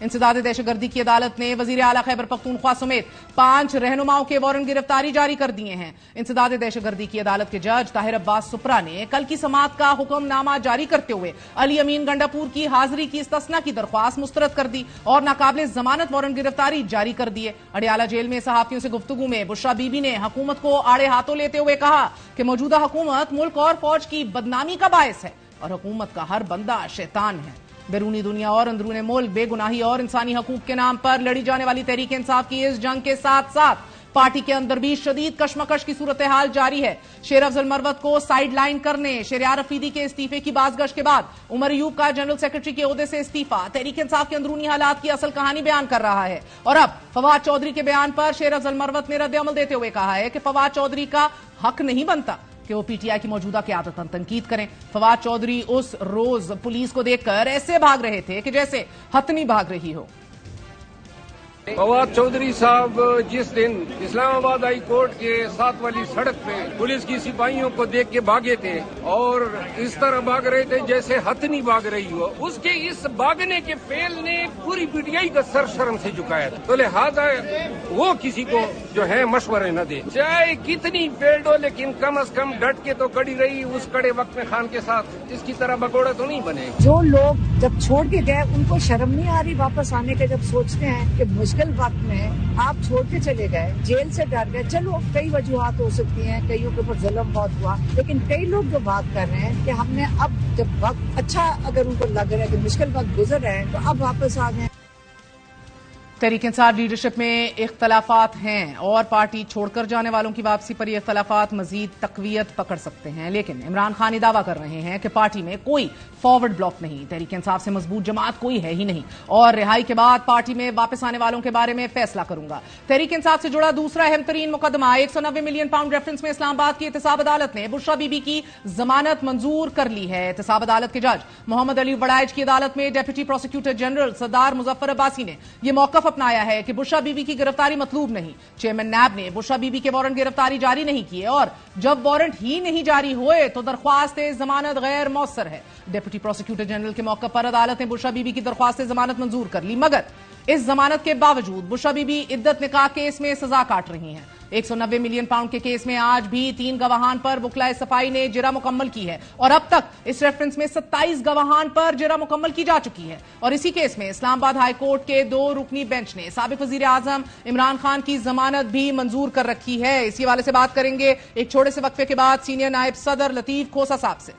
انسداد دہشت گردی کی عدالت نے وزیر اعلیٰ خیبر پختونخوا سمیت 5 رہنماؤں کے وارنٹ گرفتاری جاری کر دیے ہیں۔ انسداد دہشت گردی کی عدالت کے جج طاہر عباس سپرا نے کل کی سماعت کا حکم نامہ جاری کرتے ہوئے علی امین گنڈاپور کی حاضری کی استثناء کی درخواست مسترد کر دی اور ناقابل ضمانت وارنٹ گرفتاری جاری کر دیے۔ اڈیالہ جیل میں صحافیوں سے گفتگو میں بشرا بی بی نے حکومت کو آڑے ہاتھوں لیتے ہوئے کہا کہ موجودہ حکومت ملک اور فوج کی بدنامی کا باعث ہے اور حکومت کا ہر بندہ شیطان ہے۔ بیرونی دنیا اور اندرون ملک بے گناہی اور انسانی حقوق کے نام پر لڑی جانے والی تحریک انصاف کی اس جنگ کے ساتھ ساتھ پارٹی کے اندر بھی شدید کشمکش کی صورتحال جاری ہے۔ شیر افضل مروت کو سائیڈ لائن کرنے، شہریار افریدی کے استعفے کی بازگشت کے بعد عمر ایوب کا جنرل سیکرٹری کے عہدے سے استعفی تحریک انصاف کے اندرونی حالات کی اصل کہانی بیان کر رہا ہے۔ اور اب فواد چودھری کے بیان پر شیر افضل مروت نے رد عمل دیتے ہوئے کہا ہے کہ فواد چودھری کا حق نہیں بنتا کہ وہ پی ٹی آئی کی موجودہ قیادت تنقید کریں۔ فواد چودھری اس روز پولیس کو دیکھ کر ایسے بھاگ رہے تھے کہ جیسے ہتھنی بھاگ رہی ہو۔ فواد چودھری صاحب جس دن اسلام آباد ہائی کورٹ کے ساتھ والی سڑک پہ پولیس کی سپاہیوں کو دیکھ کے بھاگے تھے اور اس طرح بھاگ رہے تھے جیسے ہتھنی بھاگ رہی ہو، اس کے اس بھاگنے کے فعل نے پوری پی ٹی آئی کا سر شرم سے جھکایا تھا۔ تو لہٰذا وہ کسی کو جو ہے مشورے نہ دے، چاہے کتنی فیلڈ ہو لیکن کم از کم ڈٹ کے تو کڑی رہی اس کڑے وقت میں خان کے ساتھ، اس کی طرح بگوڑا تو نہیں بنے۔ جو لوگ جب چھوڑ کے گئے ان کو شرم نہیں آ رہی واپس آنے کے، جب سوچتے ہیں کہ مشکل وقت میں آپ چھوڑ کے چلے گئے، جیل سے ڈر گئے۔ چلو کئی وجوہات ہو سکتی ہیں، کئیوں کے اوپر ظلم بہت ہوا، لیکن کئی لوگ جو بات کر رہے ہیں کہ ہم نے اب جب وقت اچھا اگر ان کو لگ رہا ہے کہ مشکل وقت گزر رہے ہیں تو اب واپس آ گئے۔ تحریک انصاف لیڈرشپ میں اختلافات ہیں اور پارٹی چھوڑ کر جانے والوں کی واپسی پر یہ اختلافات مزید تقویت پکڑ سکتے ہیں، لیکن عمران خان یہ دعویٰ کر رہے ہیں کہ پارٹی میں کوئی فارورڈ بلاک نہیں، تحریک انصاف سے مضبوط جماعت کوئی ہے ہی نہیں اور رہائی کے بعد پارٹی میں واپس آنے والوں کے بارے میں فیصلہ کروں گا۔ تحریک انصاف سے جڑا دوسرا اہم ترین مقدمہ 190 ملین پاؤنڈ ریفرنس میں اسلام آباد کی احتساب عدالت نے بشرا بی بی کی ضمانت منظور کر لی ہے۔ احتساب عدالت کے جج محمد علی وڑائچ کی عدالت میں ڈیپٹی پروسیکیوٹر جنرل سردار مظفر عباسی نے یہ موقف اپنایا ہے کہ بشرا بی بی کی گرفتاری مطلوب نہیں۔ چیئرمین نیب نے بشرا بی بی کے وارنٹ گرفتاری جاری نہیں کیے اور جب وارنٹ ہی نہیں جاری ہوئے تو درخواست ضمانت غیر مؤثر ہے۔ ڈپٹی پروسیکیوٹر جنرل کے موقع پر عدالت نے بشرا بی بی کی درخواست ضمانت منظور کر لی، مگر اس ضمانت کے باوجود بشرا بی بی عدت نکاح کیس میں سزا کاٹ رہی ہیں۔ 190 ملین پاؤنڈ کے کیس میں آج بھی 3 گواہان پر وکلائے صفائی نے جرح مکمل کی ہے اور اب تک اس ریفرنس میں 27 گواہان پر جرح مکمل کی جا چکی ہے۔ اور اسی کیس میں اسلام آباد ہائی کورٹ کے 2 رکنی بینچ نے سابق وزیر اعظم عمران خان کی ضمانت بھی منظور کر رکھی ہے۔ اسی حوالے سے بات کریں گے ایک چھوٹے سے وقفے کے بعد سینئر نائب صدر لطیف کھوسا صاحب سے۔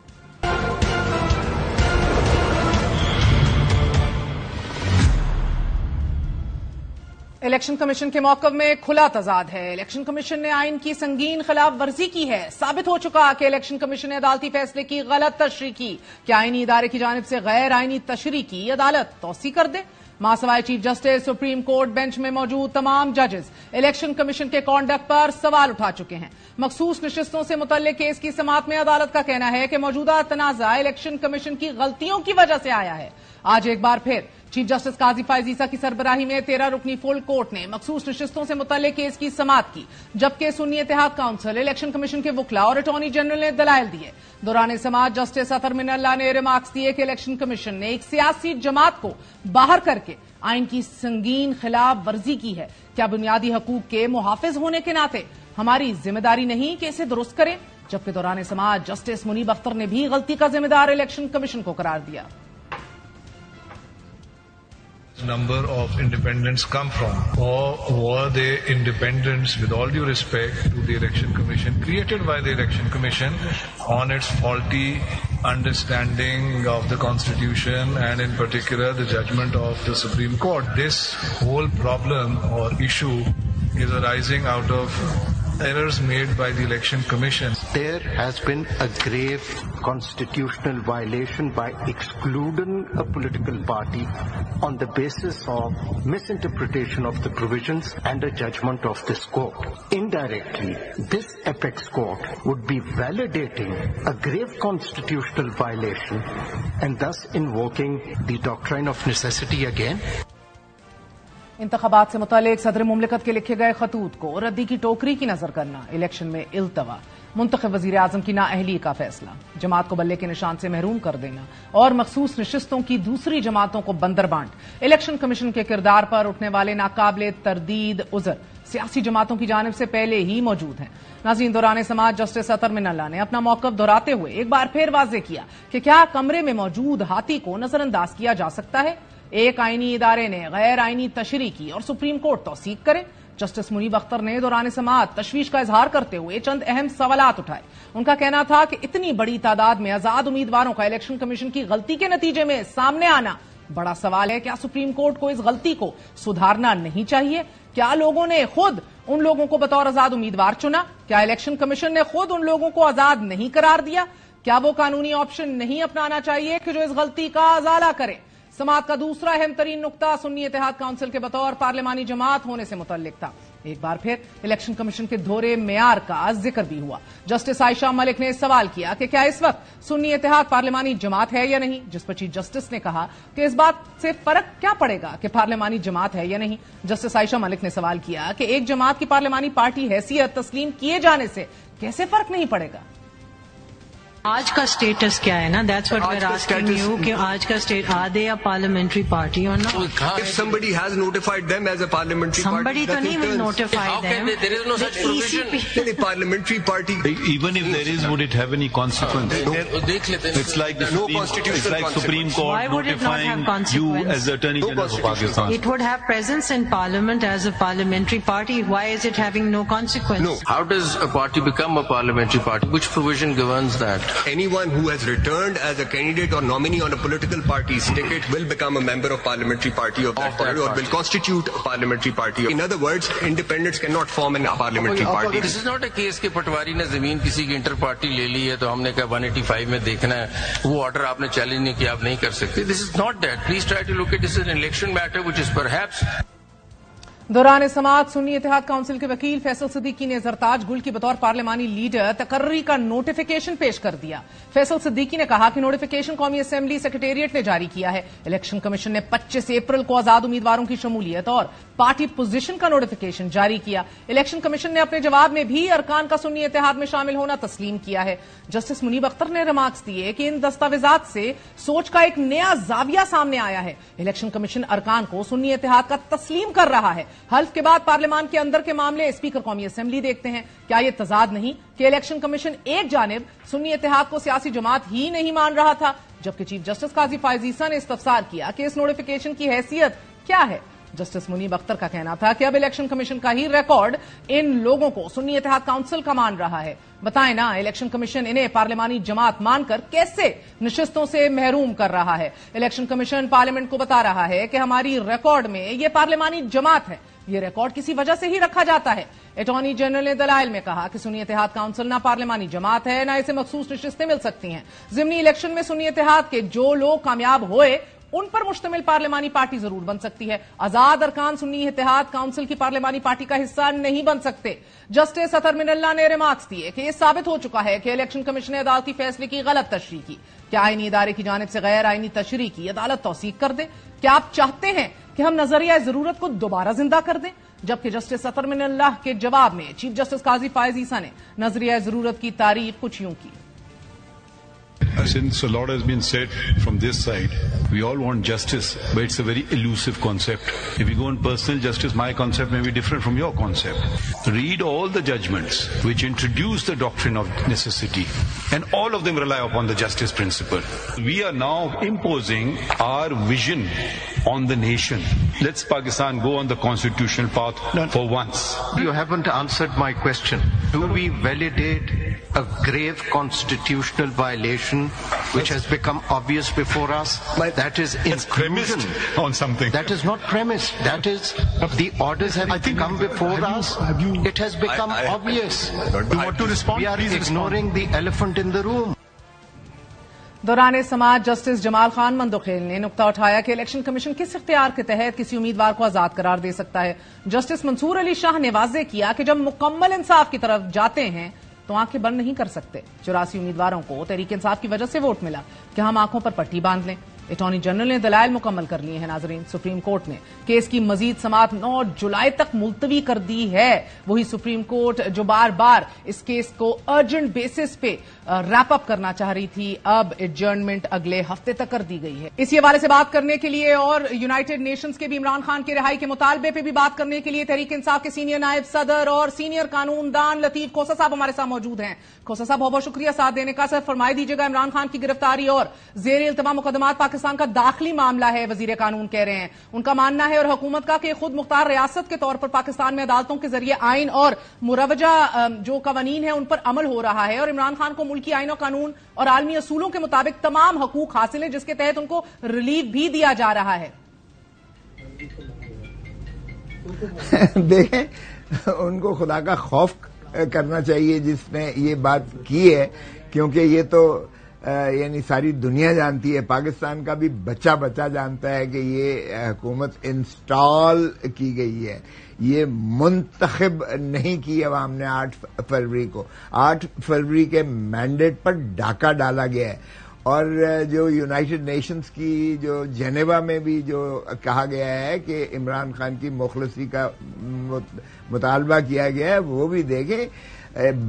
الیکشن کمیشن کے موقف میں کھلا تضاد ہے۔ الیکشن کمیشن نے آئین کی سنگین خلاف ورزی کی ہے۔ ثابت ہو چکا کہ الیکشن کمیشن نے عدالتی فیصلے کی غلط تشریح کی۔ کیا آئینی ادارے کی جانب سے غیر آئینی تشریح کی عدالت توسیع کر دے؟ ماسوائے chief justice supreme court bench میں موجود تمام ججز الیکشن کمیشن کے کانڈکٹ پر سوال اٹھا چکے ہیں۔ مخصوص نشستوں سے متعلق کیس کی سماعت میں عدالت کا کہنا ہے کہ موجودہ تنازع الیکشن کمیشن کی غلطیوں کی وجہ سے آیا ہے۔ آج ایک بار پھر چیف جسٹس قاضی فائز عیسیٰ کی سربراہی میں 13 رکنی فل کورٹ نے مخصوص نشستوں سے متعلق کیس کی سماعت کی، جبکہ سنی اتحاد کونسل، الیکشن کمیشن کے وکلاء اور اٹارنی جنرل نے دلائل دیے۔ دوران سماعت جسٹس اطہر من اللہ نے ریمارکس دیے کہ الیکشن کمیشن نے ایک سیاسی جماعت کو باہر کر کے آئین کی سنگین خلاف ورزی کی ہے۔ کیا بنیادی حقوق کے محافظ ہونے کے ناطے ہماری ذمہ داری نہیں کہ اسے درست کریں؟ جبکہ دوران سماعت جسٹس منیب اختر نے بھی غلطی کا ذمہ دار الیکشن کمیشن کو قرار دیا۔ Number of independents come from, or were they independents, with all due respect to the election commission, created by the election commission on its faulty understanding of the constitution and in particular the judgment of the Supreme Court? This whole problem or issue is arising out of errors made by the election commission. There has been a grave constitutional violation by excluding a political party on the basis of misinterpretation of the provisions and a judgment of this court. Indirectly, this apex court would be validating a grave constitutional violation and thus invoking the doctrine of necessity again. انتخابات سے متعلق صدر مملکت کے لکھے گئے خطوط کو ردی کی ٹوکری کی نظر کرنا، الیکشن میں التوا۔ منتخب وزیر اعظم کی نااہلی کا فیصلہ، جماعت کو بلے کے نشان سے محروم کر دینا اور مخصوص نشستوں کی دوسری جماعتوں کو بندر بانٹ، الیکشن کمیشن کے کردار پر اٹھنے والے ناقابل تردید عذر سیاسی جماعتوں کی جانب سے پہلے ہی موجود ہیں۔ ناظرین، دوران سماعت جسٹس اطہر من اللہ نے اپنا موقف دہراتے ہوئے ایک بار پھر واضح کیا کہ کیا کمرے میں موجود ہاتھی کو نظر انداز کیا جا سکتا ہے؟ ایک آئینی ادارے نے غیر آئینی تشریح کی اور سپریم کورٹ توثیق کرے؟ جسٹس منیب اختر نے دوران سماعت تشویش کا اظہار کرتے ہوئے چند اہم سوالات اٹھائے۔ ان کا کہنا تھا کہ اتنی بڑی تعداد میں آزاد امیدواروں کا الیکشن کمیشن کی غلطی کے نتیجے میں سامنے آنا بڑا سوال ہے۔ کیا سپریم کورٹ کو اس غلطی کو سدھارنا نہیں چاہیے؟ کیا لوگوں نے خود ان لوگوں کو بطور آزاد امیدوار چنا؟ کیا الیکشن کمیشن نے خود ان لوگوں کو آزاد نہیں قرار دیا؟ کیا وہ قانونی آپشن نہیں اپنانا چاہیے کہ جو اس غلطی کا ازالہ کرے؟ سماعت کا دوسرا اہم ترین نقطہ سنی اتحاد کونسل کے بطور پارلیمانی جماعت ہونے سے متعلق تھا۔ ایک بار پھر الیکشن کمیشن کے دھورے معیار کا ذکر بھی ہوا۔ جسٹس عائشہ ملک نے سوال کیا کہ کیا اس وقت سنی اتحاد پارلیمانی جماعت ہے یا نہیں، جس پر چیف جسٹس نے کہا کہ اس بات سے فرق کیا پڑے گا کہ پارلیمانی جماعت ہے یا نہیں۔ جسٹس عائشہ ملک نے سوال کیا کہ ایک جماعت کی پارلیمانی پارٹی حیثیت تسلیم کیے جانے سے کیسے فرق نہیں پڑے گا؟ آج کا اسٹیٹس کیا ہے نا؟ That's what we are asking you کہ آج کا state are they a parliamentary party اور not? If somebody has notified them as a parliamentary Somebody party, to نہیں will notify them. there is no such provision. The parliamentary party. Even if there is, would it have any consequence? It's like the No Supreme, constitutional it's like Supreme consequence. Court Why would it not have notifying consequence? you as the Attorney No General of constitutional Pakistan. It would have presence in Parliament as a parliamentary party. Why is it having no consequence? No. How does a party become a parliamentary party? Which provision governs that? Anyone who has returned as a candidate or nominee on a political party's ticket will become a member of parliamentary party of that party or will constitute a parliamentary party. In other words, independents cannot form a parliamentary party. This is not a case کہ پٹواری نے زمین کسی کی inter party لے لی ہے تو ہم نے کہا 185 میں دیکھنا ہے، وہ آرڈر آپ نے چیلنج نہیں کیا، آپ نہیں کر سکتے۔ This is not that. Please try to look at this as an election matter which is perhaps دوران سماعت سنی اتحاد کونسل کے وکیل فیصل صدیقی نے زرتاج گل کی بطور پارلیمانی لیڈر تقرری کا نوٹیفیکیشن پیش کر دیا۔ فیصل صدیقی نے کہا کہ نوٹیفیکیشن قومی اسمبلی سیکریٹریٹ نے جاری کیا ہے۔ الیکشن کمیشن نے 25 اپریل کو آزاد امیدواروں کی شمولیت اور پارٹی پوزیشن کا نوٹیفیکیشن جاری کیا۔ الیکشن کمیشن نے اپنے جواب میں بھی ارکان کا سنی اتحاد میں شامل ہونا تسلیم کیا ہے۔ جسٹس منیب اختر نے ریمارکس دیے کہ ان دستاویزات سے سوچ کا ایک نیا زاویہ سامنے آیا ہے۔ الیکشن کمیشن ارکان کو سنی اتحاد کا تسلیم کر رہا ہے۔ حلف کے بعد پارلیمان کے اندر کے معاملے اسپیکر قومی اسمبلی دیکھتے ہیں۔ کیا یہ تضاد نہیں کہ الیکشن کمیشن ایک جانب سنی اتحاد کو سیاسی جماعت ہی نہیں مان رہا تھا، جبکہ چیف جسٹس قاضی فائز عیسیٰ نے استفسار کیا کہ اس نوٹیفیکیشن کی حیثیت کیا ہے؟ جسٹس منیب اختر کا کہنا تھا کہ اب الیکشن کمیشن کا ہی ریکارڈ ان لوگوں کو سنی اتحاد کونسل کا مان رہا ہے۔ بتائیں نا، الیکشن کمیشن انہیں پارلیمانی جماعت مان کر کیسے نشستوں سے محروم کر رہا ہے؟ الیکشن کمیشن پارلیمنٹ کو بتا رہا ہے کہ ہماری ریکارڈ میں یہ پارلیمانی جماعت ہے، یہ ریکارڈ کسی وجہ سے ہی رکھا جاتا ہے۔ اٹارنی جنرل نے دلائل میں کہا کہ سنی اتحاد کونسل نہ پارلیمانی جماعت ہے، نہ اسے مخصوص نشستیں مل سکتی ہیں۔ ضمنی الیکشن میں سنی اتحاد کے جو لوگ کامیاب ہوئے ان پر مشتمل پارلیمانی پارٹی ضرور بن سکتی ہے، آزاد ارکان سنی اتحاد کونسل کی پارلیمانی پارٹی کا حصہ نہیں بن سکتے۔ جسٹس اطہر من اللہ نے ریمارکس دیے کہ یہ ثابت ہو چکا ہے کہ الیکشن کمیشن نے عدالتی فیصلے کی غلط تشریح کی۔ کیا آئینی ادارے کی جانب سے غیر آئینی تشریح کی عدالت توثیق کر دے؟ کیا آپ چاہتے ہیں کہ ہم نظریہ ضرورت کو دوبارہ زندہ کر دیں؟ جبکہ جسٹس اطہر من اللہ کے جواب میں چیف جسٹس قاضی فائز عیسیٰ نے نظریہ ضرورت کی تعریف کچھ یوں کی۔ Since a lot has been said from this side, we all want justice, but it's a very elusive concept. If you go on personal justice, my concept may be different from your concept. Read all the judgments which introduce the doctrine of necessity, and all of them rely upon the justice principle. We are now imposing our vision on the nation. Let's Pakistan go on the constitutional path for once. You haven't answered my question. Do we validate a grave constitutional violation which has become obvious before us? That is It's premised on something. That is not premised. That is, the orders have come before us. It has become obvious. You want to respond? We are Please respond. ignoring the elephant in the room. دوران سماعت justice Jamal Khan Mandokhel نے نقطہ اٹھایا کہ election commission کس اختیار کے تحت کسی امیدوار کو آزاد قرار دے سکتا ہے۔ جسٹس منصور علی شاہ نے واضح کیا کہ جب مکمل انصاف کی طرف جاتے ہیں تو آنکھیں بند نہیں کر سکتے۔ 84 امیدواروں کو تحریک انصاف کی وجہ سے ووٹ ملا کہ ہم آنکھوں پر پٹی باندھ لیں۔ اٹارنی جنرل نے دلائل مکمل کر لیے ہیں. ناظرین, سپریم کورٹ نے کیس کی مزید سماعت 9 جولائی تک ملتوی کر دی ہے. وہی سپریم کورٹ جو بار بار اس کیس کو ارجنٹ بیسس پہ ریپ اپ کرنا چاہ رہی تھی, اب ایڈجرنمنٹ اگلے ہفتے تک کر دی گئی ہے. اسی حوالے سے بات کرنے کے لیے اور یونائیٹڈ نیشنز کے بھی عمران خان کی رہائی کے مطالبے پہ بھی بات کرنے کے لیے تحریک انصاف کے سینئر نائب صدر اور سینئر قانون دان لطیف کھوسہ صاحب ہمارے ساتھ موجود ہیں. کھوسہ صاحب, بہت بہت شکریہ ساتھ دینے کا. سر, فرمائی دیجیے گا, عمران خان کی گرفتاری اور زیر التوا مقدمات پاکستان کا داخلی معاملہ ہے, وزیر قانون کہہ رہے ہیں. ان کا ماننا ہے اور حکومت کا کہ خود مختار ریاست کے طور پر پاکستان میں عدالتوں کے ذریعے آئین اور مروجہ جو قوانین ہیں ان پر عمل ہو رہا ہے, اور عمران خان کو ملکی آئین و قانون اور عالمی اصولوں کے مطابق تمام حقوق حاصل ہیں, جس کے تحت ان کو ریلیف بھی دیا جا رہا ہے. دیکھیں, ان کو خدا کا خوف کرنا چاہیے جس نے یہ بات کی ہے, کیونکہ یہ تو یعنی ساری دنیا جانتی ہے, پاکستان کا بھی بچہ بچہ جانتا ہے کہ یہ حکومت انسٹال کی گئی ہے, یہ منتخب نہیں کی عوام نے 8 فروری کو. 8 فروری کے مینڈیٹ پر ڈاکہ ڈالا گیا ہے, اور جو یونائیٹڈ نیشنز کی جو جنیوا میں بھی جو کہا گیا ہے کہ عمران خان کی مخلصی کا مطالبہ کیا گیا ہے, وہ بھی دیکھیں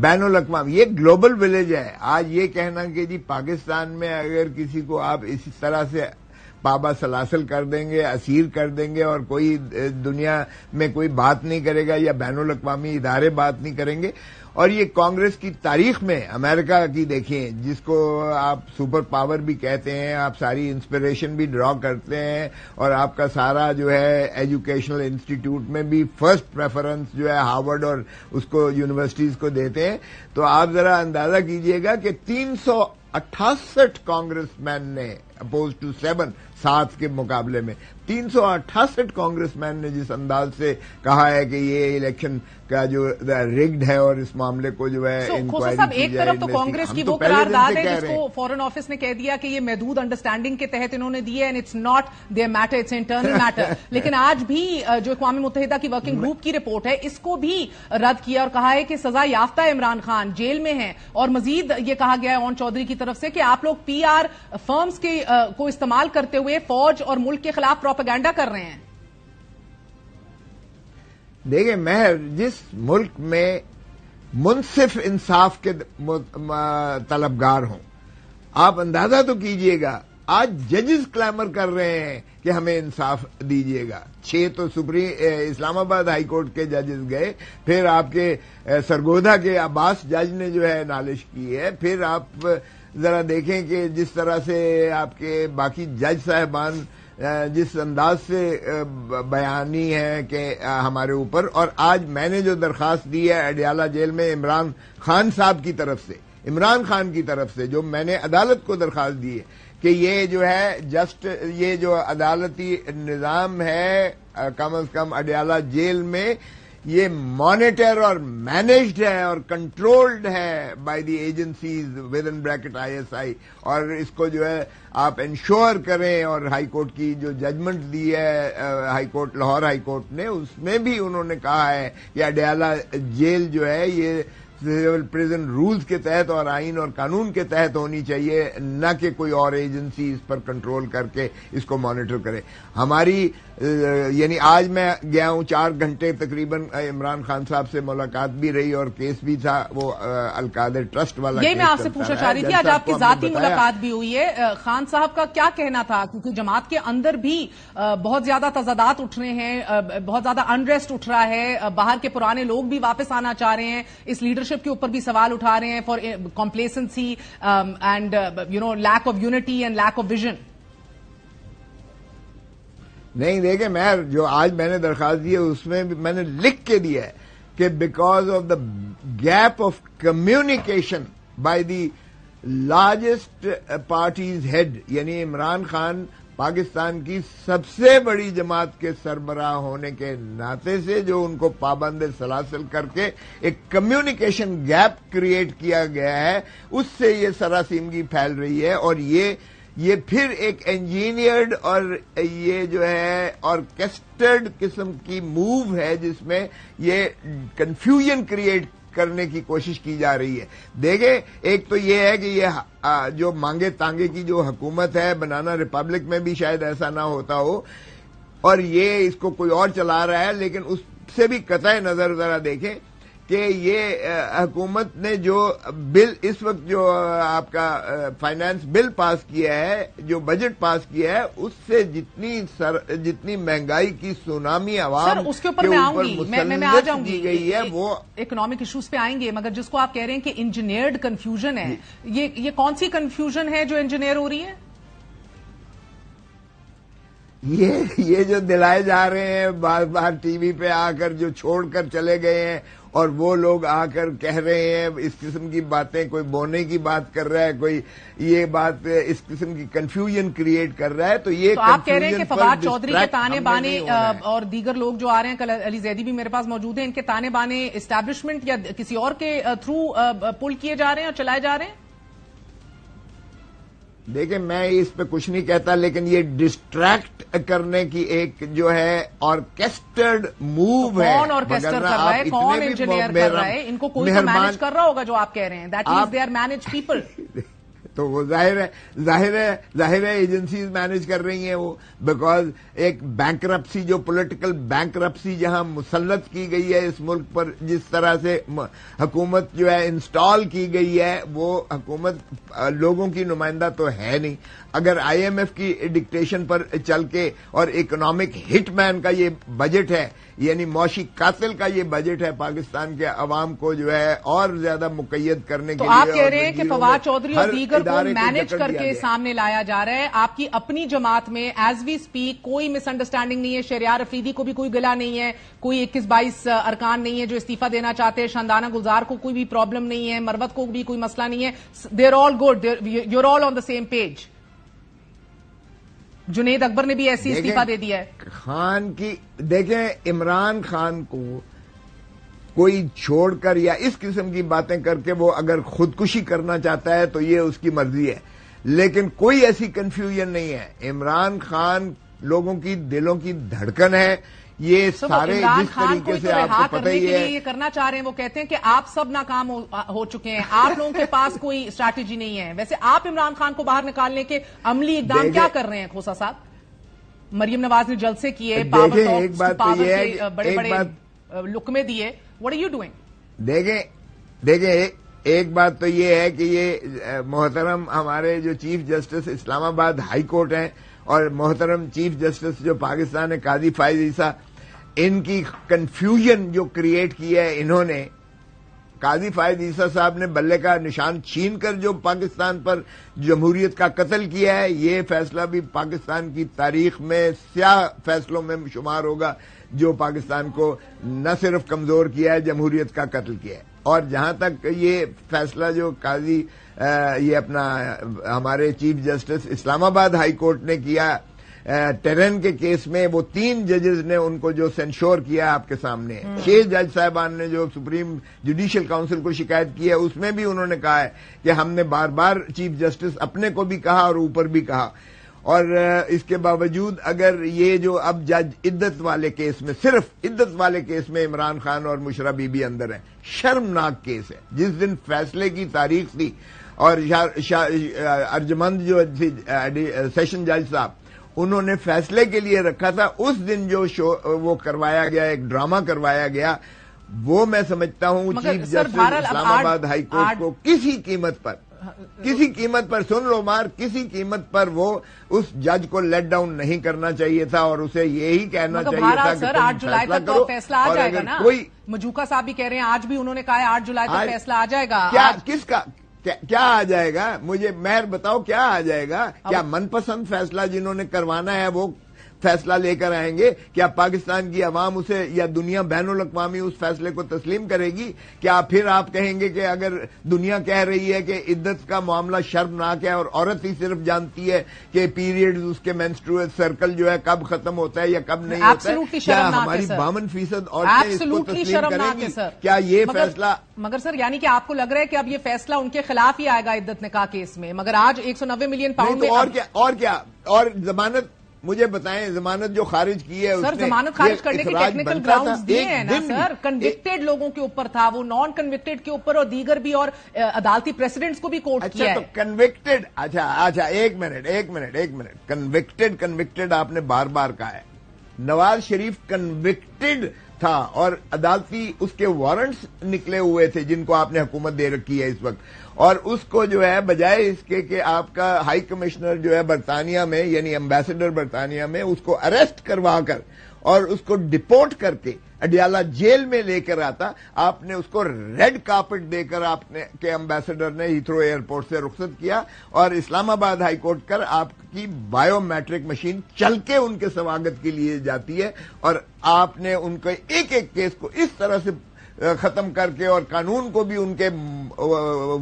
بین الاقوامی, یہ گلوبل ولیج ہے. آج یہ کہنا کہ جی پاکستان میں اگر کسی کو آپ اسی طرح سے پابا سلاسل کر دیں گے, اسیر کر دیں گے, اور کوئی دنیا میں کوئی بات نہیں کرے گا یا بین الاقوامی ادارے بات نہیں کریں گے. اور یہ کانگریس کی تاریخ میں امریکہ کی دیکھیں, جس کو آپ سپر پاور بھی کہتے ہیں, آپ ساری انسپریشن بھی ڈرا کرتے ہیں, اور آپ کا سارا جو ہے ایجوکیشنل انسٹیٹیوٹ میں بھی فرسٹ پریفرنس جو ہے ہارورڈ اور اس کو یونیورسٹیز کو دیتے ہیں. تو آپ ذرا اندازہ کیجئے گا کہ 368 کانگریس مین نے اپوز ٹو 7 کے مقابلے میں 368 کانگریس مین نے جس انداز سے کہا ہے کہ یہ الیکشن کا جو رگڈ ہے اور اس معاملے کو جو ہے انکوائری صاحب, ایک طرف تو کانگریس کی وہ قرارداد ہے جس کو فورن آفس نے کہہ دیا کہ یہ محدود انڈرسٹینڈنگ کے تحت انہوں نے دی ہے, and it's not their matter, it's internal matter. لیکن آج بھی جو اقوام متحدہ کی ورکنگ گروپ کی رپورٹ ہے, اس کو بھی رد کیا اور کہا ہے کہ سزا یافتہ عمران خان جیل میں ہیں. اور مزید یہ کہا گیا ہے اون چودھری کی طرف سے کہ آپ لوگ پی آر فرمز کو استعمال کرتے ہوئے فوج اور ملک کے خلاف پروپیگنڈا کر رہے ہیں. دیکھیں, میں جس ملک میں منصف انصاف کے طلبگار ہوں, آپ اندازہ تو کیجئے گا, آج ججز کلیمر کر رہے ہیں کہ ہمیں انصاف دیجئے گا. 6 تو اسلام آباد ہائی کورٹ کے ججز گئے, پھر آپ کے سرگودا کے عباس جج نے جو ہے نالش کی ہے, پھر آپ ذرا دیکھیں کہ جس طرح سے آپ کے باقی جج صاحبان جس انداز سے بیانی ہے کہ ہمارے اوپر. اور آج میں نے جو درخواست دی ہے اڈیالہ جیل میں عمران خان صاحب کی طرف سے, عمران خان کی طرف سے جو میں نے عدالت کو درخواست دی ہے کہ یہ جو ہے یہ جو عدالتی نظام ہے کم از کم اڈیالہ جیل میں یہ مانیٹر اور مینجڈ ہے اور کنٹرولڈ ہے by the agencies with in bracket ISI, اور اس کو جو ہے آپ انشور کریں. اور ہائی کورٹ کی جو ججمنٹ دی ہے high court, Lahore high court نے, اس میں بھی انہوں نے کہا ہے کہ اڈیالہ جیل جو ہے یہ سول پریزن رولز کے تحت اور آئین اور قانون کے تحت ہونی چاہیے, نہ کہ کوئی اور ایجنسی اس پر کنٹرول کر کے اس کو مانیٹر کرے. ہماری یعنی آج میں گیا ہوں 4 گھنٹے تقریباً, عمران خان صاحب سے ملاقات بھی رہی اور کیس بھی تھا وہ القادر ٹرسٹ والا. یہ میں آپ سے پوچھنا چاہ رہی تھی, آج آپ کی ذاتی ملاقات بھی ہوئی ہے, خان صاحب کا کیا کہنا تھا؟ کیونکہ جماعت کے اندر بھی بہت زیادہ تضادات اٹھ رہے ہیں, بہت زیادہ انریسٹ اٹھ رہا ہے, باہر کے پرانے لوگ بھی واپس آنا چاہ رہے ہیں, اس لیڈرشپ کے اوپر بھی سوال اٹھا رہے ہیں for complacency and lack of unity and lack of vision. نہیں, دیکھیں, میں نے درخواست دی ہے اس میں بھی میں نے لکھ کے دیا ہے کہ because of the gap of communication by the largest parties had, یعنی عمران خان پاکستان کی سب سے بڑی جماعت کے سربراہ ہونے کے ناطے سے جو ان کو پابند سلاسل کر کے ایک کمیونیکیشن گیپ کریٹ کیا گیا ہے, اس سے یہ سراسیمگی پھیل رہی ہے. اور یہ پھر ایک انجینئرڈ اور یہ جو ہے آرکیسٹرڈ قسم کی موو ہے جس میں یہ کنفیوژن کریٹ کرنے کی کوشش کی جا رہی ہے. دیکھیں ایک تو یہ ہے کہ یہ جو مانگے تانگے کی جو حکومت ہے، بنانا ریپبلک میں بھی شاید ایسا نہ ہوتا ہو اور یہ اس کو کوئی اور چلا رہا ہے، لیکن اس سے بھی قطع نظر ذرا دیکھیں کہ یہ حکومت نے جو بل اس وقت جو آپ کا فائنانس بل پاس کیا ہے، جو بجٹ پاس کیا ہے، اس سے جتنی مہنگائی کی سونامی عوام اس کے اوپر میں آؤں گی، میں آ جاؤں گی، گئی ہے وہ اکنامک ایشوز پہ آئیں گے. مگر جس کو آپ کہہ رہے ہیں کہ انجینئرڈ کنفیوژن ہے، یہ کون سی کنفیوژن ہے جو انجینئر ہو رہی ہے؟ یہ جو دلائے جا رہے ہیں بار بار ٹی وی پہ آ کر، جو چھوڑ کر چلے گئے ہیں، اور وہ لوگ آ کر کہہ رہے ہیں اس قسم کی باتیں، کوئی بونے کی بات کر رہا ہے، کوئی یہ بات اس قسم کی کنفیوژن کریٹ کر رہا ہے. تو یہ آپ کہہ رہے ہیں کہ فواد چودھری کے تانے بانے اور دیگر لوگ جو آ رہے ہیں، کل علی زیدی بھی میرے پاس موجود ہیں، ان کے تانے بانے اسٹیبلشمنٹ یا کسی اور کے تھرو پل کیے جا رہے ہیں اور چلائے جا رہے ہیں؟ دیکھیں میں اس پہ کچھ نہیں کہتا، لیکن یہ ڈسٹریکٹ کرنے کی ایک جو ہے آرکیسٹرڈ موو ہے. کون آرکیسٹر کر رہا ہے؟ کون انجینئر کر رہا ہے؟ ان کو کوئی تو مینج کر رہا ہوگا جو آپ کہہ رہے ہیں. That means they are manage people. تو وہ ظاہر ہے ایجنسیز مینج کر رہی ہیں وہ، بیکاز ایک بینکرپسی، جو پولیٹیکل بینکرپسی جہاں مسلط کی گئی ہے اس ملک پر، جس طرح سے حکومت جو ہے انسٹال کی گئی ہے، وہ حکومت لوگوں کی نمائندہ تو ہے نہیں. اگر آئی ایم ایف کی ڈکٹیشن پر چل کے اور اکنامک ہٹ مین کا یہ بجٹ ہے، یعنی معاشی قاتل کا یہ بجٹ ہے، پاکستان کے عوام کو جو ہے اور زیادہ مقید کرنے کے لیے، تو آپ کہہ رہے ہیں کہ فواد چودھری اور دیگر کو مینج کر کے سامنے لایا جا رہا ہے. آپ کی اپنی جماعت میں ایز وی اسپیک کوئی مس انڈرسٹینڈنگ نہیں ہے. شہریار افریدی کو بھی کوئی گلا نہیں ہے، کوئی 21-22 ارکان نہیں ہے جو استعفی دینا چاہتے ہیں. شاندانہ گلزار کو کوئی بھی پرابلم نہیں ہے، مروت کو بھی کوئی مسئلہ نہیں ہے. They are all good, you are all on the same page. Junaid Akbar نے بھی ایسی استعفی دے دیا ہے. خان کی دیکھیں، عمران خان کو کوئی چھوڑ کر یا اس قسم کی باتیں کر کے وہ اگر خودکشی کرنا چاہتا ہے تو یہ اس کی مرضی ہے، لیکن کوئی ایسی کنفیوژن نہیں ہے. عمران خان لوگوں کی دلوں کی دھڑکن ہے. یہ سارے جس طریقے سے آپ کو پتہ ہی ہے، یہ کرنا چاہ رہے ہیں. وہ کہتے ہیں کہ آپ سب ناکام ہو چکے ہیں، آپ لوگوں کے پاس کوئی اسٹریٹجی نہیں ہے. ویسے آپ عمران خان کو باہر نکالنے کے عملی اقدام کیا کر رہے ہیں کھوسا صاحب؟ مریم نواز نے جلسے کیے، پاور کے بڑے بڑے لقمے دیے. What are you doing? دیکھیں ایک بات تو یہ ہے کہ یہ محترم ہمارے جو چیف جسٹس اسلام آباد ہائی کورٹ ہیں اور محترم چیف جسٹس جو پاکستان ہے قاضی فائز عیسیٰ، ان کی کنفیوژن جو کریٹ کی ہے انہوں نے، قاضی فائز عیسیٰ صاحب نے بلے کا نشان چھین کر جو پاکستان پر جمہوریت کا قتل کیا ہے، یہ فیصلہ بھی پاکستان کی تاریخ میں سیاہ فیصلوں میں شمار ہوگا، جو پاکستان کو نہ صرف کمزور کیا ہے، جمہوریت کا قتل کیا ہے. اور جہاں تک یہ فیصلہ جو قاضی یہ اپنا ہمارے چیف جسٹس اسلام آباد ہائی کورٹ نے کیا ٹیرن کے کیس میں، وہ 3 ججز نے ان کو جو سینشور کیا آپ کے سامنے، 6 جج صاحبان نے جو سپریم جوڈیشل کاؤنسل کو شکایت کی ہے، اس میں بھی انہوں نے کہا ہے کہ ہم نے بار بار چیف جسٹس اپنے کو بھی کہا اور اوپر بھی کہا. اور اس کے باوجود اگر یہ جو اب جج عدت والے کیس میں، صرف عدت والے کیس میں عمران خان اور مشرہ بی بی اندر ہیں، شرمناک کیس ہے. جس دن فیصلے کی تاریخ تھی اور ارجمند جو سیشن جج صاحب انہوں نے فیصلے کے لیے رکھا تھا، اس دن جو وہ کروایا گیا، ایک ڈرامہ کروایا گیا، وہ میں سمجھتا ہوں چیف جسٹس اسلام آباد ہائی کورٹ کو کسی قیمت پر سن لو مار، کسی قیمت پر وہ اس جج کو لیٹ ڈاؤن نہیں کرنا چاہیے تھا اور اسے یہی کہنا چاہیے تھا کہ 8 جولائی تک تو فیصلہ آ جائے گا نا. مجوکا صاحب بھی کہہ رہے ہیں، آج بھی انہوں نے کہا ہے 8 جولائی تک فیصلہ آ جائے گا. کس کا کیا آ جائے گا؟ مجھے مہر بتاؤ کیا آ جائے گا؟ کیا من پسند فیصلہ جنہوں نے کروانا ہے وہ فیصلہ لے کر آئیں گے؟ کیا پاکستان کی عوام اسے یا دنیا بین الاقوامی اس فیصلے کو تسلیم کرے گی؟ کیا پھر آپ کہیں گے کہ اگر دنیا کہہ رہی ہے کہ عدت کا معاملہ شرمناک ہے اور عورت ہی صرف جانتی ہے کہ پیریڈز اس کے مینسٹروئل سرکل جو ہے کب ختم ہوتا ہے یا کب نہیں ہوتا ہے، کیا ہماری 52% عورتیں اس کو تسلیم کریں گی؟ کیا یہ فیصلہ؟ مگر سر یعنی کہ آپ کو لگ رہا ہے کہ اب یہ فیصلہ ان کے خلاف ہی آئے گا عدت نکاح کیس میں؟ مگر آج 190 ملین پاؤنڈ میں اور کیا اور ضمانت مجھے بتائیں ضمانت جو خارج کی ہے سر ضمانت خارج کرنے کے ٹیکنیکل گراؤنڈز دیے ہیں نا سر, کنوکٹڈ لوگوں کے اوپر تھا وہ, نان کنوکٹڈ کے اوپر اور دیگر بھی, اور عدالتی پریسیڈنٹس کو بھی کوٹ کیا ہے. اچھا تو کنوکٹڈ, اچھا ایک منٹ, کنوکٹڈ آپ نے بار بار کہا ہے. نواز شریف کنوکٹڈ تھا اور عدالتی اس کے وارنٹس نکلے ہوئے تھے جن کو آپ نے حکومت دے رکھی ہے اس وقت, اور اس کو جو ہے بجائے اس کے کہ آپ کا ہائی کمشنر جو ہے برطانیہ میں, یعنی ایمبیسڈر برطانیہ میں, اس کو اریسٹ کروا کر اور اس کو ڈپورٹ کر کے اڈیالہ جیل میں لے کر آتا, آپ نے اس کو ریڈ کارپٹ دے کر آپ نے کے ایمبیسڈر نے ہیتھرو ایئرپورٹ سے رخصت کیا, اور اسلام آباد ہائی کورٹ کر آپ کی بایو میٹرک مشین چل کے ان کے سواگت کے لیے جاتی ہے, اور آپ نے ان کے ایک ایک کیس کو اس طرح سے ختم کر کے اور قانون کو بھی ان کے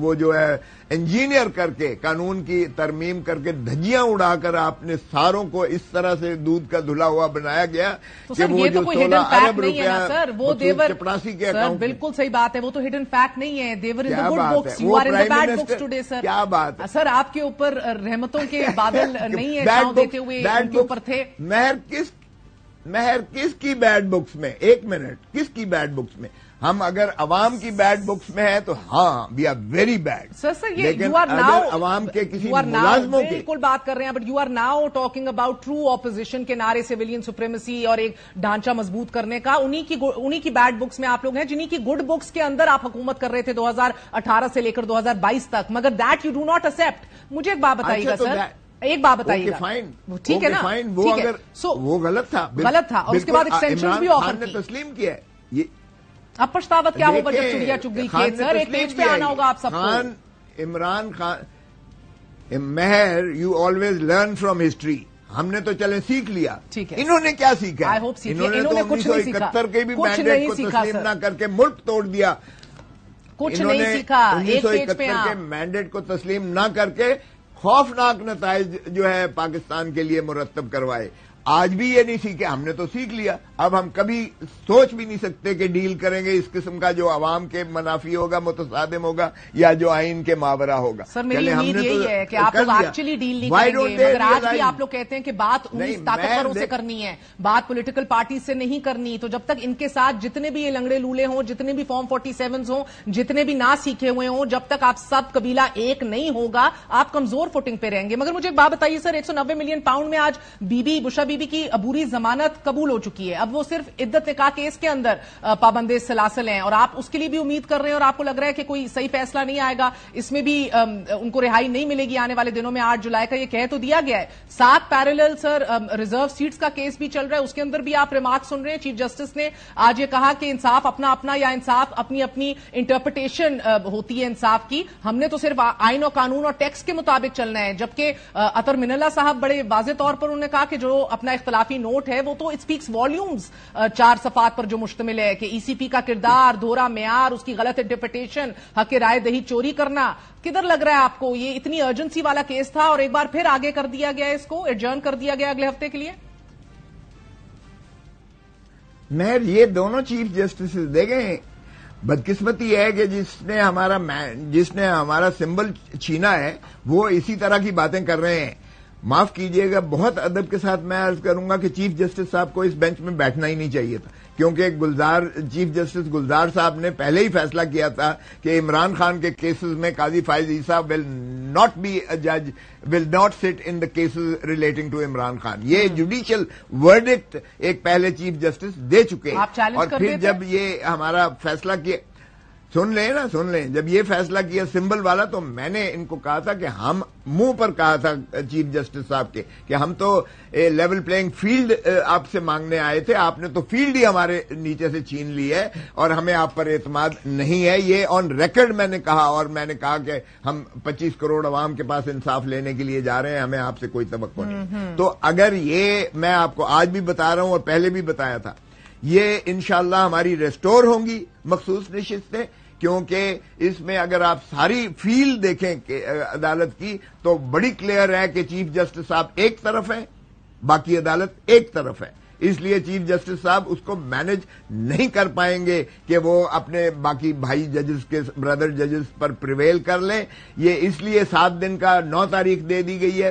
وہ جو ہے انجینئر کر کے قانون کی ترمیم کر کے دھجیاں اڑا کر آپ نے ساروں کو اس طرح سے دودھ کا دھلا ہوا بنایا گیا کہ وہ جو 16 ارب روپیہ چپڑاسی کے اکاؤنٹ. بالکل صحیح بات ہے, وہ تو ہڈن فیکٹ نہیں ہے. They're in the good books, you are in the bad books today sir. کیا بات ہے سر, آپ کے اوپر رحمتوں کے بادل نہیں ہے چھاؤں دیتے ہوئے ان کے اوپر تھے. مہر کس کی بیڈ بکس میں, ایک منٹ, کس کی بیڈ بکس میں؟ ہم اگر عوام کی بیڈ بکس میں ہیں تو ہاں وی آر ویری بیڈ, لیکن اگر عوام کے کسی ملازموں کی بالکل بات کر رہے ہیں, but you are now talking about true opposition کے نعرے, سویلین سپریمیسی اور ایک ڈھانچہ مضبوط کرنے کا. انہی کی بیڈ بکس میں آپ لوگ ہیں, جنہی کی گڈ بکس کے اندر آپ حکومت کر رہے تھے 2018 سے لے کر 2022 تک, مگر that you do not accept. مجھے ایک بات بتائیے گا سر, ایک بات بتائیے گا, ٹھیک ہے نا, وہ غلط تھا, اور اس کے بعد ایکسٹینشن بھی آفر کی, تسلیم کیا ہے. یہ اب پچھتاوت کیا ہوگا جب چڑیا چگ گئی کھیت سر, ایک پیج پہ آنا ہوگا آپ سب کو. عمران خان, مہر, you always learn from history. ہم نے تو چلے سیکھ لیا, انہوں نے کیا سیکھا؟ انہوں نے تو 1971 کے بھی مینڈیٹ کو تسلیم نہ کر کے ملک توڑ دیا. کچھ نہیں سیکھا, 1971 کے مینڈیٹ کو تسلیم نہ کر کے خوفناک نتائج جو ہے پاکستان کے لیے مرتب کروائے. آج بھی یہ نہیں سیکھے, ہم نے تو سیکھ لیا. اب ہم کبھی سوچ بھی نہیں سکتے کہ ڈیل کریں گے اس قسم کا جو عوام کے منافی ہوگا, متصادم ہوگا, یا جو آئین کے ماورا ہوگا. سر میری امید یہی ہے کہ آپ لوگ ایکچولی ڈیل نہیں کریں گے, مگر آج بھی آپ لوگ کہتے ہیں کہ بات 19 طاقتوروں سے کرنی ہے, بات پولیٹیکل پارٹی سے نہیں کرنی. تو جب تک ان کے ساتھ جتنے بھی یہ لنگڑے لولے ہوں, جتنے بھی فارم 47 ہوں, جتنے بھی نہ سیکھے ہوئے ہوں, جب تک آپ سب قبیلہ ایک نہیں ہوگا, آپ کمزور فوٹنگ پہ رہیں گے. مگر مجھے ایک بات بتائیے سر, 190 ملین پاؤنڈ میں آج بشا بی بی کی عبوری ضمانت قبول ہو چکی ہے. اب وہ صرف عدت نکاح کیس کے اندر پابند سلاسل ہیں, اور آپ اس کے لیے بھی امید کر رہے ہیں, اور آپ کو لگ رہا ہے کہ کوئی صحیح فیصلہ نہیں آئے گا, اس میں بھی ان کو رہائی نہیں ملے گی آنے والے دنوں میں. 8 جولائی کا یہ کہہ تو دیا گیا ہے. 7 پیرالل سر ریزرو سیٹس کا کیس بھی چل رہا ہے, اس کے اندر بھی آپ ریمارک سن رہے ہیں. چیف جسٹس نے آج یہ کہا کہ انصاف اپنا اپنا, یا انصاف اپنی اپنی انٹرپریٹیشن ہوتی ہے انصاف کی. ہم نے تو صرف آئین اور قانون اور ٹیکس کے مطابق چلنا ہے, جبکہ اطہر من اللہ صاحب بڑے واضح طور پر انہوں نے کہا کہ جو اپنا اختلافی نوٹ ہے وہ تو اٹ اسپیکس والیومز 4 صفحات پر جو مشتمل ہے, کہ ای سی پی کا کردار, دھورا معیار, اس کی غلط انٹرپریٹیشن, حق رائے دہی چوری کرنا. کدھر لگ رہا ہے آپ کو یہ اتنی ارجنسی والا کیس تھا اور ایک بار پھر آگے کر دیا گیا, اس کو ایڈجرن کر دیا گیا اگلے ہفتے کے لیے؟ مہر, یہ دونوں چیف جسٹس دیکھیں, بدقسمتی ہے کہ جس نے ہمارا سمبل چھینا ہے وہ اسی طرح کی باتیں کر رہے ہیں. معاف کیجئے گا, بہت ادب کے ساتھ میں عرض کروں گا کہ چیف جسٹس صاحب کو اس بینچ میں بیٹھنا ہی نہیں چاہیے تھا, کیونکہ چیف جسٹس گلزار صاحب نے پہلے ہی فیصلہ کیا تھا کہ عمران خان کے کیسز میں قاضی فائز عیسیٰ ول ناٹ بی اے جج, will not sit in the cases relating to Imran Khan. یہ جوڈیشل ورڈکٹ ایک پہلے چیف جسٹس دے چکے ہیں, اور پھر جب یہ ہمارا فیصلہ کیا, سن لیں, جب یہ فیصلہ کیا سمبل والا, تو میں نے ان کو کہا تھا کہ ہم منہ پر کہا تھا چیف جسٹس صاحب کے کہ ہم تو لیول پلینگ فیلڈ آپ سے مانگنے آئے تھے, آپ نے تو فیلڈ ہی ہمارے نیچے سے چھین لی ہے اور ہمیں آپ پر اعتماد نہیں ہے. یہ آن ریکارڈ میں نے کہا, اور میں نے کہا کہ ہم 25 کروڑ عوام کے پاس انصاف لینے کے لیے جا رہے ہیں, ہمیں آپ سے کوئی توقع نہیں. تو اگر یہ میں آپ کو آج بھی بتا رہا ہوں اور پہلے بھی بتایا تھا, یہ انشاءاللہ ہماری ریسٹور ہوں گی مخصوص نشستیں, کیونکہ اس میں اگر آپ ساری فیل دیکھیں کہ عدالت کی تو بڑی کلیئر ہے کہ چیف جسٹس صاحب ایک طرف ہیں, باقی عدالت ایک طرف ہے. اس لیے چیف جسٹس صاحب اس کو مینج نہیں کر پائیں گے کہ وہ اپنے باقی بھائی ججز کے برادر ججز پر پریویل کر لیں. یہ اس لیے 7 دن کا 9 تاریخ دے دی گئی ہے.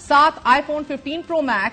7 iPhone 15 Pro Max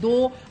2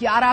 11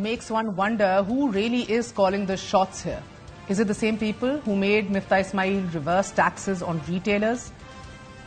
makes one wonder who really is calling the shots here. Is it the same people who made Miftah Ismail reverse taxes on retailers?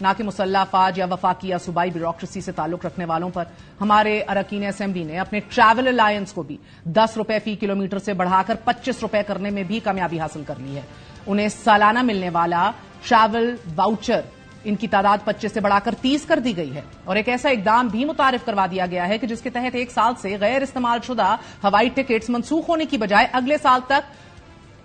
نہ کہ مسلح افواج یا وفاقی یا صوبائی بیوروکریسی سے تعلق رکھنے والوں پر۔ ہمارے اراکین اسمبلی نے اپنے ٹریول الائنس کو بھی 10 روپے فی کلومیٹر سے بڑھا کر 25 روپے کرنے میں بھی کامیابی حاصل کر لی ہے۔ انہیں سالانہ ملنے والا ٹریول واؤچر ان کی تعداد 25 سے بڑھا کر 30 کر دی گئی ہے، اور ایک ایسا اقدام بھی متعارف کروا دیا گیا ہے کہ جس کے تحت 1 سال سے غیر استعمال شدہ ہوائی ٹکٹس منسوخ ہونے کی بجائے اگلے سال تک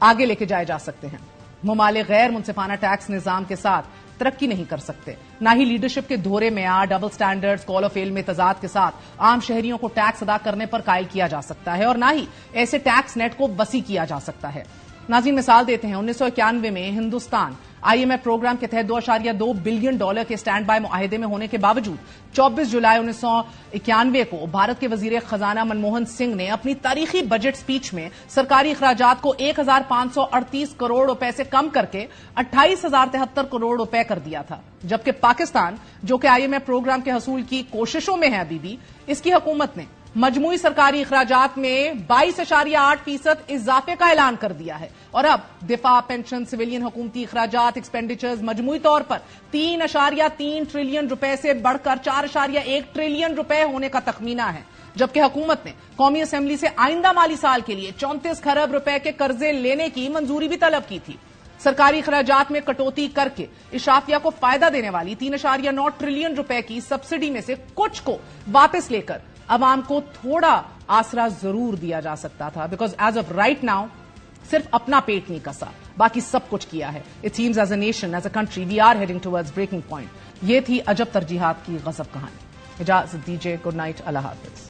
آگے لے کے جائے جا سکتے ہیں۔ ممالک غیر منصفانہ ٹیکس نظام کے ساتھ ترقی نہیں کر سکتے، نہ ہی لیڈرشپ کے دھورے معیار، ڈبل سٹینڈرڈز، کال آف فیل میں تضاد کے ساتھ عام شہریوں کو ٹیکس ادا کرنے پر قائل کیا جا سکتا ہے، اور نہ ہی ایسے ٹیکس نیٹ کو وسیع کیا جا سکتا ہے۔ ناظرین، مثال دیتے ہیں، 1991 میں ہندوستان IMF پروگرام کے تحت $2.2 بلین کے سٹینڈ بائی معاہدے میں ہونے کے باوجود 24 جولائی 1991 کو بھارت کے وزیر خزانہ منموہن سنگھ نے اپنی تاریخی بجٹ سپیچ میں سرکاری اخراجات کو 1,538 کروڑ روپے سے کم کر کے 28,073 کروڑ روپے کر دیا تھا، جبکہ پاکستان جو کہ IMF پروگرام کے حصول کی کوششوں میں ہے ابھی بھی، اس کی حکومت نے مجموعی سرکاری اخراجات میں 22.8% اضافے کا اعلان کر دیا ہے، اور اب دفاع، پینشن، سویلین حکومتی اخراجات، ایکسپینڈیچرز مجموعی طور پر 3.3 ٹریلین روپے سے بڑھ کر 4.1 ٹریلین روپے ہونے کا تخمینہ ہے، جبکہ حکومت نے قومی اسمبلی سے آئندہ مالی سال کے لیے 34 کھرب روپے کے قرضے لینے کی منظوری بھی طلب کی تھی۔ سرکاری اخراجات میں کٹوتی کر کے اشرافیہ کو فائدہ دینے والی 3.9 ٹریلین روپے کی سبسڈی میں سے کچھ کو واپس لے کر عوام کو تھوڑا آسرا ضرور دیا جا سکتا تھا، because as of right now صرف اپنا پیٹ نہیں کسا، باقی سب کچھ کیا ہے۔ It seems as a nation, as a country, we are heading towards breaking point. یہ تھی عجب ترجیحات کی غضب کہانی۔ اجازت دیجیے، گڈ نائٹ، اللہ حافظ۔